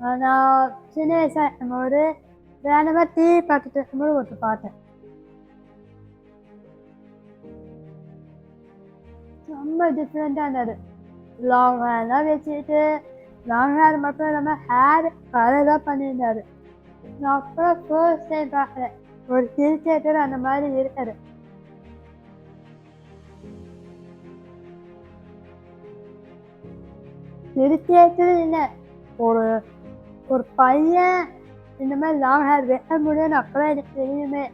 நான் சின்ன வயசாக இருக்கும்போது ரேண்டமாக டிவி பார்த்துட்டு இருக்கும்போது ஒருத்தர் பார்த்தேன். ரொம்ப டிஃப்ரெண்ட்டாக இருந்தார். லாங் ஹேர்லாம் வச்சுக்கிட்டு லாங் ஹேர் மட்டும் இல்லாமல் ஹேர் கலராக பண்ணியிருந்தார். நான் அப்போ ஃபர்ஸ்ட் டைம் பார்க்குறேன் ஒரு கிரிக்கெட்டர் அந்த மாதிரி இருக்காரு. கிரிக்கெட்டர் இல்லை, ஒரு ஒரு பையன் இந்த மாதிரி லாங் ஹேர் வெட்ட முடியும்னு அப்போதான் எனக்கு தெரியுமே.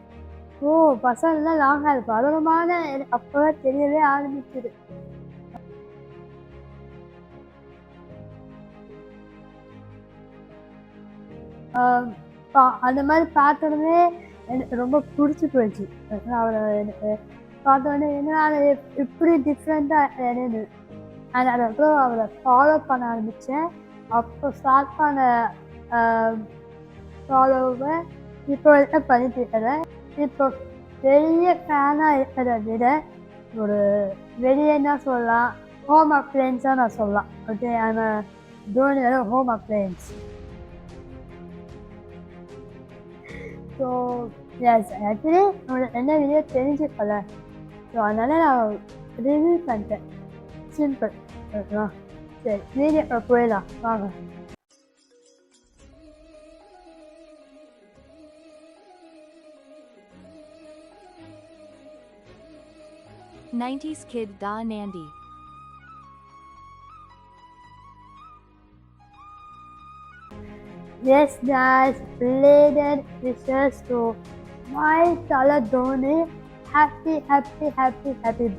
ஓ, பசங்கள்லாம் லாங் ஹேர் வளருமான எனக்கு அப்போதான் தெரியவே ஆரம்பிச்சுது. அந்த மாதிரி பார்த்தோடனே எனக்கு ரொம்ப பிடிச்சி போயிடுச்சு. அவரை எனக்கு பார்த்தோடனே என்ன இப்படி டிஃப்ரெண்ட்டாக எனக்கு அதுக்கப்புறம் அவரை ஃபாலோ பண்ண ஆரம்பித்தேன். அப்போ ஸ்டார்ட் பண்ண ஃபாலோவை இப்போ வரைக்கும் பண்ணிட்டு இருக்கிறேன். இப்போ பெரிய ஃபேனாக இருக்கிறத விட ஒரு வெளியேன்னா சொல்லலாம், ஹோம் அப்ளையன்ஸாக நான் சொல்லலாம். ஓகே, ஆனால் தோனியோட home appliances. So yes, actually உங்களுக்கு என்ன வீடியோ தெரிஞ்சுக்கல, ஸோ அதனால் நான் ரிவ்யூ பண்ணிட்டேன். சிம்பிள். ஓகேவா? சரி, வீடியோ போயிடலாம் வாங்க. '90s Kid Da Nandi. Yes guys, related wishes to my Tala Dhoni. Happy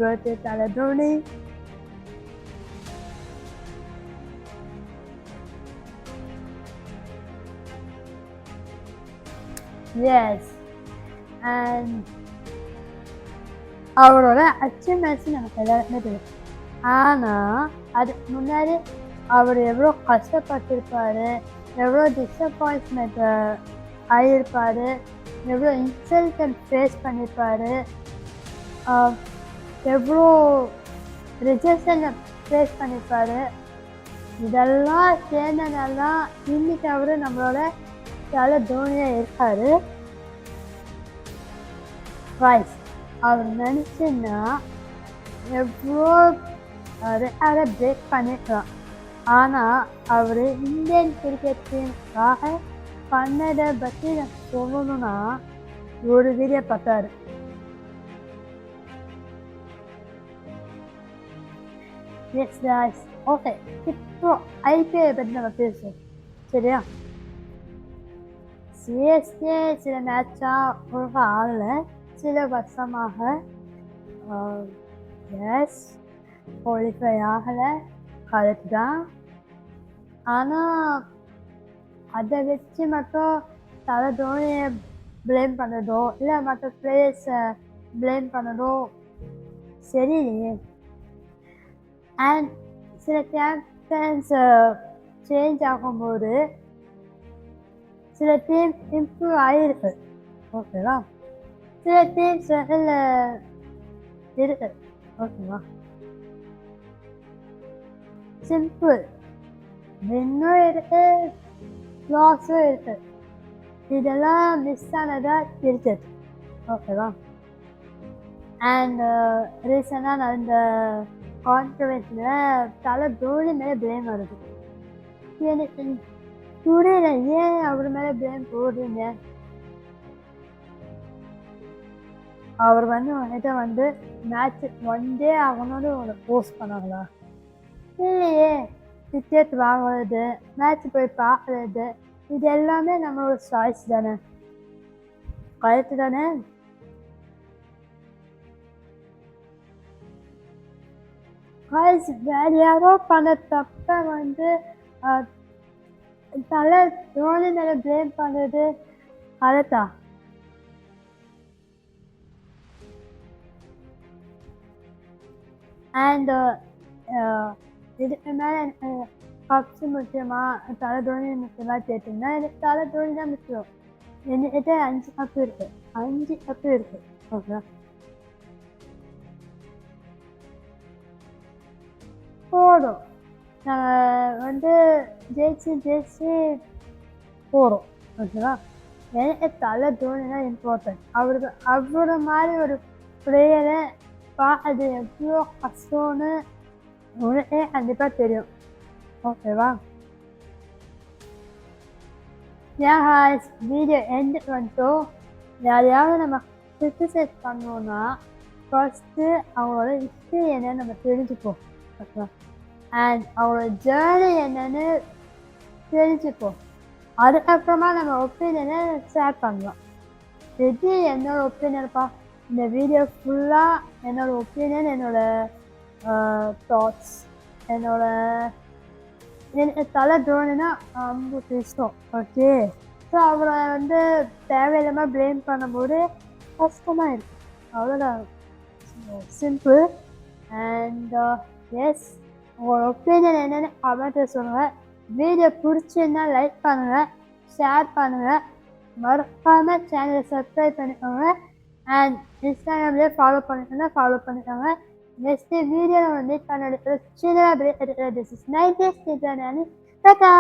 birthday Tala Dhoni. Yes, and அவரோட அச்சீவ்மெண்ட்ஸ் நமக்கு எல்லாருமே தெரியும். ஆனால் அதுக்கு முன்னாடி அவர் எவ்வளோ கஷ்டப்பட்டிருப்பாரு, எவ்வளோ டிஸப்பாயின்ட்மெண்ட் ஆகியிருப்பார், எவ்வளோ இன்சல்ட்டை ஃபேஸ் பண்ணியிருப்பார், எவ்வளோ ரிஜெக்ஷனை ஃபேஸ் பண்ணியிருப்பார். இதெல்லாம் சேர்ந்தனால இன்னைக்கு அவர் நம்மளோட தலை தோனியாக இருக்கார். ரைஸ் அவர் நினச்சுன்னா எவ்வளோ ரெக்கார்டை பிரேக் பண்ணிக்கலாம். ஆனால் அவர் இந்தியன் கிரிக்கெட் டீமுக்காக பண்ணதை பற்றி நான் சொல்லணும்னா ஒரு வீடியோ பார்த்தாரு. எஸ் guys, ஓகே, இப்போ ஐபிஎல் பற்றி நம்ம பேசுவோம், சரியா? சிஎஸ்கே சில மேட்சாக ஒழுங்காக ஆகலை சில வருஷமாக. எஸ், குவாலிஃபை ஆகலை, கரெக்ட் தான். ஆனால் அதை வச்சு மட்டும் தலை தோனியை ப்ளேம் பண்ணதோ இல்லை மற்ற பிளேயர்ஸை ப்ளேம் பண்ணதோ சரியில்லையே. அண்ட் சில கேப்டன்ஸ் சேஞ்ச் ஆகும்போது சில டீம் இம்ப்ரூவ் ஆகிருக்கு, ஓகேவா? சில டீம்ஸ் இருக்கு, ஓகேவா? சிம்பிள், வின்னும் இருக்கு லாஸும் இருக்கு. இதெல்லாம் மிஸ் ஆனதா கிரிக்கெட், ஓகேவா? அண்ட் ரீசெண்டாக நடந்த கான்ட்ரவர்சியில் தலை தோனி மேலே ப்ளேம் வருது. எனக்கு புரியல, ஏன் அவர் மேலே ப்ளேம் போடுறீங்க? அவர் வந்து மேட்ச் ஒன் டே ஆகணும்னு ஒரு போஸ்ட் பண்ணாங்களா? இல்லையே. டிக்கெட் வாங்குறது, மேட்ச் போய் பார்க்குறது, இது எல்லாமே நம்மளோட சாய்ஸ் தானே, கரெக்டு தானே? வேறு யாரோ பண்ண தப்ப வந்து தலை தோனி மேலே ப்ளேம் பண்ணுறது கரெக்டா? அண்ட் இதுக்கு மேலே எனக்கு கப்ஸு முக்கியமா தலை தோனி முக்கியமாக கேட்டிங்கன்னா எனக்கு தலை தோனி தான் முக்கியம். என்கிட்ட 5 கப்பு இருக்குது, ஓகே? போதும், நாங்கள் வந்து ஜெயிச்சு போகிறோம். ஓகேவா? எனக்கு தலை தோனினா இம்பார்ட்டன்ட். அவரை மாதிரி ஒரு பிளேயரை அது எவ்வளோ கஷ்டம்னு உனக்கே கண்டிப்பாக தெரியும். ஓகேவா? ஏன் ஹாய்ஸ் வீடியோ எண்ட் வந்துட்டோம். யாரையாவது நம்ம கிரிட்டிசைஸ் பண்ணோன்னா ஃபர்ஸ்ட்டு அவங்களோட ஹிஸ்ட்ரி என்னன்னு நம்ம தெரிஞ்சுப்போம். ஓகேவா? அண்ட் அவங்களோட ஜேர்னி என்னன்னு தெரிஞ்சுப்போம். அதுக்கப்புறமா நம்ம ஒப்பீனியனை ஷேர் பண்ணலாம். இது என்னோட ஒப்பீனியன்ப்பா. இந்த வீடியோ ஃபுல்லாக என்னோட ஒப்பீனியன், என்னோட தாட்ஸ், எனக்கு தலை தோனினா ரொம்ப இஷ்டம். ஓகே, ஸோ அவரை தேவையில்லாமல் ப்ளேம் பண்ணும்போது கஷ்டமாக இருக்குது. அவ்வளோதான், சிம்பிள். அண்ட் எஸ், உங்களோட ஒப்பீனியன் என்னென்னு கமெண்ட்டில் சொல்லுங்கள். வீடியோ பிடிச்சிருந்தா லைக் பண்ணுங்கள், ஷேர் பண்ணுங்கள், மறக்காமல் சேனலை சப்ஸ்கிரைப் பண்ணிக்கோங்க. அண்ட் இன்ஸ்டாகிராம்லேயே ஃபாலோ பண்ணிக்கோங்க. நெக்ஸ்ட் வீடியோவில் மீட் பண்ண சின்ன பிரேக் எடுக்கிற. This is 90s Kid Da Nandy. Tata.